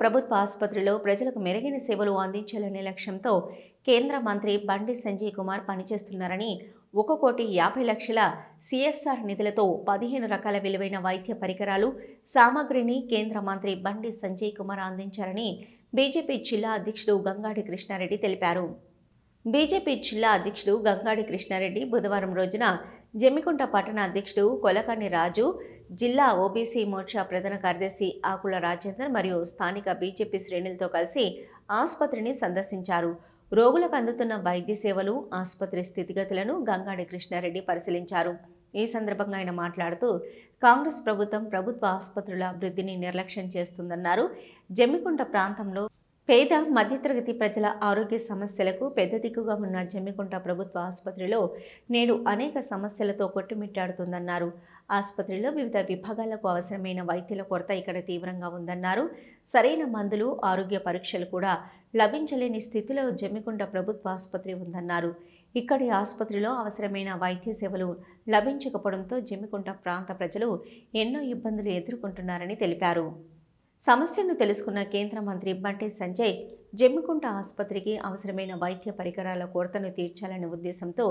ప్రభుత్వ ఆసుపత్రిలో ప్రజలకు మెరుగైన సేవలు అందించాలనే లక్ష్యంతో కేంద్ర మంత్రి బండి సంజయ్ కుమార్ పనిచేస్తున్నారని 1,50,00,000 CSR నిధులతో 15 రకాల విలువైన వైద్య పరికరాలు సామగ్రిని కేంద్ర మంత్రి బండి సంజయ్ కుమార్ అందించారని బీజేపీ జిల్లా అధ్యక్షుడు గంగాడి కృష్ణారెడ్డి తెలిపారు. బీజేపీ జిల్లా అధ్యక్షుడు గంగాడి కృష్ణారెడ్డి బుధవారం రోజున జమ్మికుంట పట్టణ అధ్యక్షుడు కొలకాని రాజు, జిల్లా ఓబీసీ మోర్చా ప్రధాన కార్యదర్శి ఆకుల రాజేందర్ మరియు స్థానిక బీజేపీ శ్రేణులతో కలిసి ఆసుపత్రిని సందర్శించారు. రోగులకు అందుతున్న వైద్య సేవలు, ఆసుపత్రి స్థితిగతులను గంగాడి కృష్ణారెడ్డి పరిశీలించారు. ఈ సందర్భంగా ఆయన మాట్లాడుతూ కాంగ్రెస్ ప్రభుత్వం ప్రభుత్వ ఆసుపత్రుల అభివృద్ధిని నిర్లక్ష్యం చేస్తుందన్నారు. జమ్మికుంట ప్రాంతంలో పేద మధ్యతరగతి ప్రజల ఆరోగ్య సమస్యలకు పెద్ద దిక్కుగా ఉన్న జమ్మికుంట ప్రభుత్వ ఆసుపత్రిలో నేడు అనేక సమస్యలతో కొట్టుమిట్టాడుతుందన్నారు. ఆసుపత్రిలో వివిధ విభాగాలకు అవసరమైన వైద్యుల కొరత ఇక్కడ తీవ్రంగా ఉందన్నారు. సరైన మందులు, ఆరోగ్య పరీక్షలు కూడా లభించలేని స్థితిలో జమ్మికుంట ప్రభుత్వ ఆసుపత్రి ఉందన్నారు. ఇక్కడి ఆసుపత్రిలో అవసరమైన వైద్య సేవలు లభించకపోవడంతో జమ్మికుంట ప్రాంత ప్రజలు ఎన్నో ఇబ్బందులు ఎదుర్కొంటున్నారని తెలిపారు. సమస్యను తెలుసుకున్న కేంద్ర మంత్రి బండి సంజయ్ జమ్మికుంట ఆసుపత్రికి అవసరమైన వైద్య పరికరాల కొరతను తీర్చాలనే ఉద్దేశంతో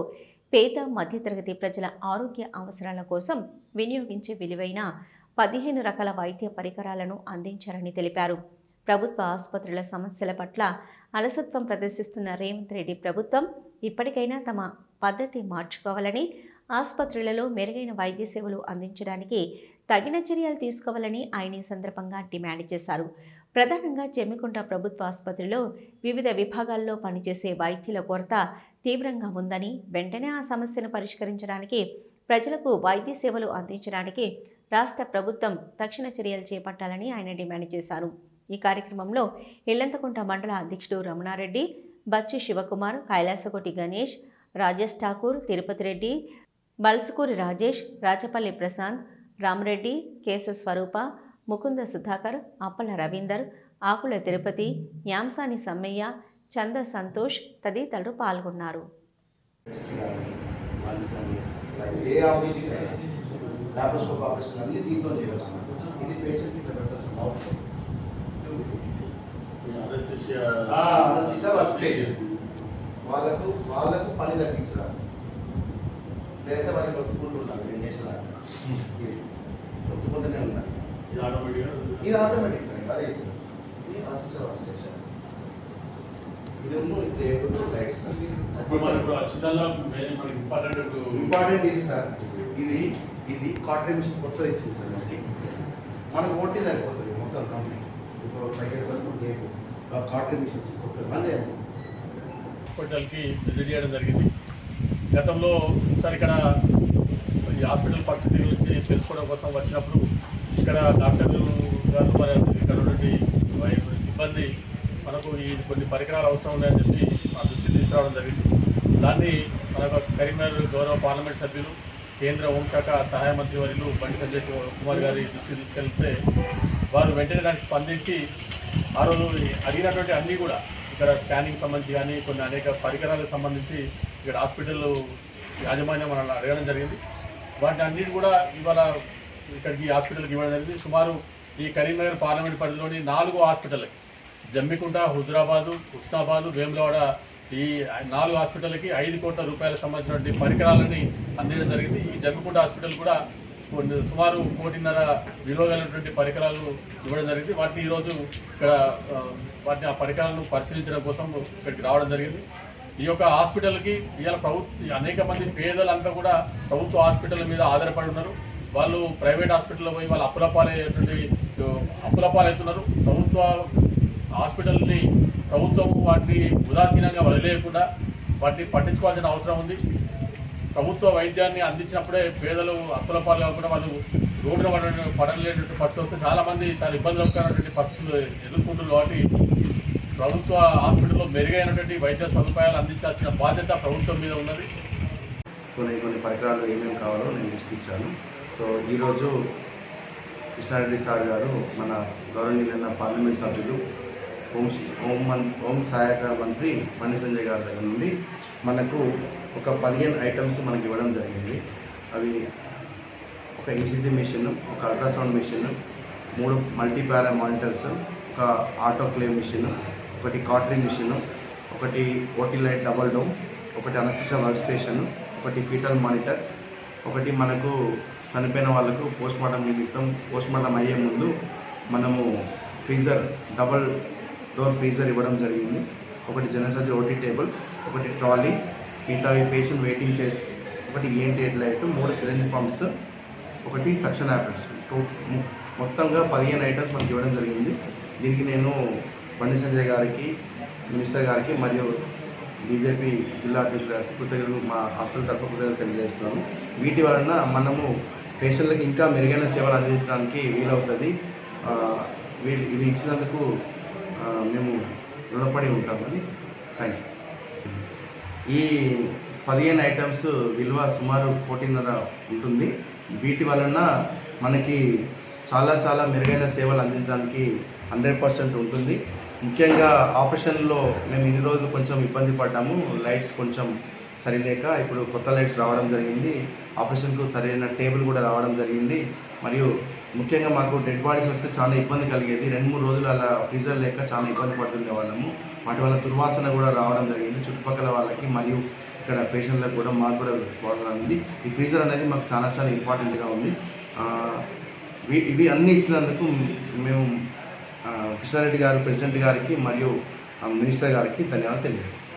పేద మధ్యతరగతి ప్రజల ఆరోగ్య అవసరాల కోసం వినియోగించే విలువైన 15 రకాల వైద్య పరికరాలను అందించారని తెలిపారు. ప్రభుత్వ ఆసుపత్రుల సమస్యల పట్ల అలసత్వం ప్రదర్శిస్తున్న రేవంత్ రెడ్డి ప్రభుత్వం ఇప్పటికైనా తమ పద్ధతి మార్చుకోవాలని, ఆసుపత్రులలో మెరుగైన వైద్య సేవలు అందించడానికి తగిన చర్యలు తీసుకోవాలని ఆయన ఈ సందర్భంగా డిమాండ్ చేశారు. ప్రధానంగా జమ్మికుంట ప్రభుత్వ ఆసుపత్రిలో వివిధ విభాగాల్లో పనిచేసే వైద్యుల కొరత తీవ్రంగా ఉందని, వెంటనే ఆ సమస్యను పరిష్కరించడానికి, ప్రజలకు వైద్య సేవలు అందించడానికి రాష్ట్ర ప్రభుత్వం తక్షణ చర్యలు చేపట్టాలని ఆయన డిమాండ్ చేశారు. ఈ కార్యక్రమంలో ఇల్లంతకుంట మండల అధ్యక్షుడు రమణారెడ్డి, బచ్చి శివకుమార్, కైలాసకోటి గణేష్, రాజేష్ ఠాకూర్, తిరుపతి రెడ్డి, బల్సుకూరి రాజేష్, రాచపల్లి ప్రశాంత్, రామరెడ్డి, కేశ స్వరూప, ముకుంద సుధాకర్, అప్పల రవీందర్, ఆకుల తిరుపతి, యాంసాని సమ్మయ్య, చంద సంతోష్ తదితరులు పాల్గొన్నారు. వాళ్ళకు పని తగ్గించడం లేదా వాళ్ళకి ఒత్తుకుంటున్నాను. నేను చేసేదాన్ని ఒత్తుకుంటూనే ఉన్నాను. ఇది ఆటోమేటిక్ సార్, అదే సార్. ఇది ఆఫీసర్ స్టేషన్, ఇది లైట్స్ ఇంపార్టెంట్ ఇది సార్. ఇది కాటన్ మిషన్ కొత్తది ఇచ్చింది సార్ మనకి ఓటీ సరిపోతుంది మొత్తం కంపెనీ. ఇప్పుడు 5 years వరకు కాటన్ మిషన్ కొత్తది అంటే హాస్పిటల్కి విజిట్ చేయడం జరిగింది. గతంలో ఒకసారి ఇక్కడ ఈ హాస్పిటల్ పరిస్థితి గురించి తెలుసుకోవడం కోసం వచ్చినప్పుడు ఇక్కడ డాక్టర్లు గారు మరి ఇక్కడ ఉన్నటువంటి సిబ్బంది మనకు ఈ కొన్ని పరికరాలు అవసరం ఉన్నాయని చెప్పి మా దృష్టి తీసుకురావడం జరిగింది. దాన్ని మనకు కరీంనగర్ గౌరవ పార్లమెంట్ సభ్యులు, కేంద్ర హోంశాఖ సహాయ మంత్రి వర్యులు బండి సంజయ్ కుమార్ గారి దృష్టి తీసుకెళ్తే వారు వెంటనే దానికి స్పందించి ఆ రోజు అడిగినటువంటి అన్నీ కూడా ఇక్కడ స్కానింగ్ సంబంధించి కానీ కొన్ని అనేక పరికరాలకు సంబంధించి ఇక్కడ హాస్పిటల్ యాజమాన్యం మనల్ని అడగడం జరిగింది. వాటి అన్నిటి కూడా ఇవాళ ఇక్కడికి హాస్పిటల్కి ఇవ్వడం జరిగింది. సుమారు ఈ కరీంనగర్ పార్లమెంట్ పరిధిలోని 4 హాస్పిటల్కి, జమ్మికుంట, హుజురాబాదు, హుస్నాబాదు, వేములవాడ, ఈ 4 హాస్పిటల్కి 5 కోట్ల రూపాయలకు సంబంధించినటువంటి పరికరాలని అందించడం జరిగింది. ఈ జమ్మికుంట హాస్పిటల్ కూడా సుమారు 1.5 కోట్ల విలువ కలిగినటువంటి పరికరాలు ఇవ్వడం జరిగింది. వాటిని ఈరోజు ఇక్కడ ఆ పరికరాలను పరిశీలించడం కోసం ఇక్కడికి రావడం జరిగింది. ఈ యొక్క హాస్పిటల్కి ఇవాళ అనేక మంది పేదలంతా కూడా ప్రభుత్వ హాస్పిటల్ మీద ఆధారపడి ఉన్నారు. వాళ్ళు ప్రైవేట్ హాస్పిటల్లో పోయి వాళ్ళు అప్పులపాలవుతున్నారు. ప్రభుత్వ హాస్పిటల్ని ప్రభుత్వం వాటిని ఉదాసీనంగా వదిలేయకుండా వాటిని పట్టించుకోవాల్సిన అవసరం ఉంది. ప్రభుత్వ వైద్యాన్ని అందించినప్పుడే పేదలు అప్పులపాలు కాకుండా వాళ్ళు రోడ్డున పడలేనటువంటి పరిస్థితులు చాలామంది చాలా ఇబ్బందులకరమైనటువంటి పరిస్థితులు ఎదుర్కొంటున్నారు. కాబట్టి ప్రభుత్వ హాస్పిటల్లో మెరుగైనటువంటి వైద్య సదుపాయాలు అందించాల్సిన బాధ్యత ప్రభుత్వం మీద ఉన్నది. సో నేను కొన్ని పరికరాలు ఏమేమి కావాలో నేను లిస్ట్ ఇచ్చాను. సో ఈరోజు కృష్ణారెడ్డి సార్ గారు మన గౌరవనీయులైన పార్లమెంట్ సభ్యులు హోం సహాయక మంత్రి బండి సంజయ్ గారి దగ్గర నుండి మనకు ఒక 15 ఐటమ్స్ మనకి ఇవ్వడం జరిగింది. అవి ఒక ఈసీజీ మిషన్, ఒక అల్ట్రాసౌండ్ మిషన్, 3 మల్టీపారా మానిటర్స్, ఒక ఆటోక్లేవ్ మిషన్, ఒకటి కాటరీ మిషన్, ఒకటి ఓటీ లైట్ డబల్ డోమ్, ఒకటి అనస్థిషియా వర్క్ స్టేషన్, ఒకటి ఫీటల్ మానిటర్, ఒకటి మనకు చనిపోయిన వాళ్ళకు పోస్ట్మార్టం నిమిత్తం పోస్ట్మార్టం అయ్యే ముందు మనము ఫ్రీజర్, డబల్ డోర్ ఫ్రీజర్ ఇవ్వడం జరిగింది. ఒకటి జనరల్ సర్జరీ ఓటీ టేబుల్, ఒకటి ట్రాలీ, మిగతా పేషెంట్ వెయిటింగ్ చైర్స్, ఒకటి ENT head light, 3 syringe pumps, ఒకటి సక్షన్ యాపిల్స్, మొత్తంగా 15 ఐటమ్స్ మనకి ఇవ్వడం జరిగింది. దీనికి నేను బండి సంజయ్ గారికి, మినిస్టర్ గారికి మరియు బీజేపీ జిల్లా అధ్యక్షుడు గారికి కృతజ్ఞతలు, మా హాస్పిటల్ తరఫున కృతజ్ఞతలు తెలియజేస్తున్నాము. వీటి వలన మనము పేషెంట్లకు ఇంకా మెరుగైన సేవలు అందించడానికి వీలవుతుంది. ఇవి ఇచ్చినందుకు మేము రుణపడి ఉంటామని. Thank you. ఈ 15 ఐటమ్స్ విలువ సుమారు 1.5 ఉంటుంది. వీటి వలన మనకి చాలా మెరుగైన సేవలు అందించడానికి 100% ఉంటుంది. ముఖ్యంగా ఆపరేషన్లో మేము ఇన్ని రోజులు కొంచెం ఇబ్బంది పడ్డాము. లైట్స్ కొంచెం సరిలేక ఇప్పుడు కొత్త లైట్స్ రావడం జరిగింది. ఆపరేషన్కు సరైన టేబుల్ కూడా రావడం జరిగింది. మరియు ముఖ్యంగా మాకు డెడ్ బాడీస్ వస్తే చాలా ఇబ్బంది కలిగేది. 2-3 రోజులు అలా ఫ్రీజర్ లేక చాలా ఇబ్బంది పడుతుండే వాళ్ళము. వాటి వల్ల దుర్వాసన కూడా రావడం జరిగింది చుట్టుపక్కల వాళ్ళకి మరియు ఇక్కడ పేషెంట్లకు కూడా, మాకు కూడా ప్రాబ్లం ఉంది. ఈ ఫ్రీజర్ అనేది మాకు చాలా ఇంపార్టెంట్గా ఉంది. ఇవి అన్నీ ఇచ్చినందుకు మేము కృష్ణారెడ్డి గారు, ప్రెసిడెంట్ గారికి మరియు మినిస్టర్ గారికి ధన్యవాదాలు తెలియజేస్తాం.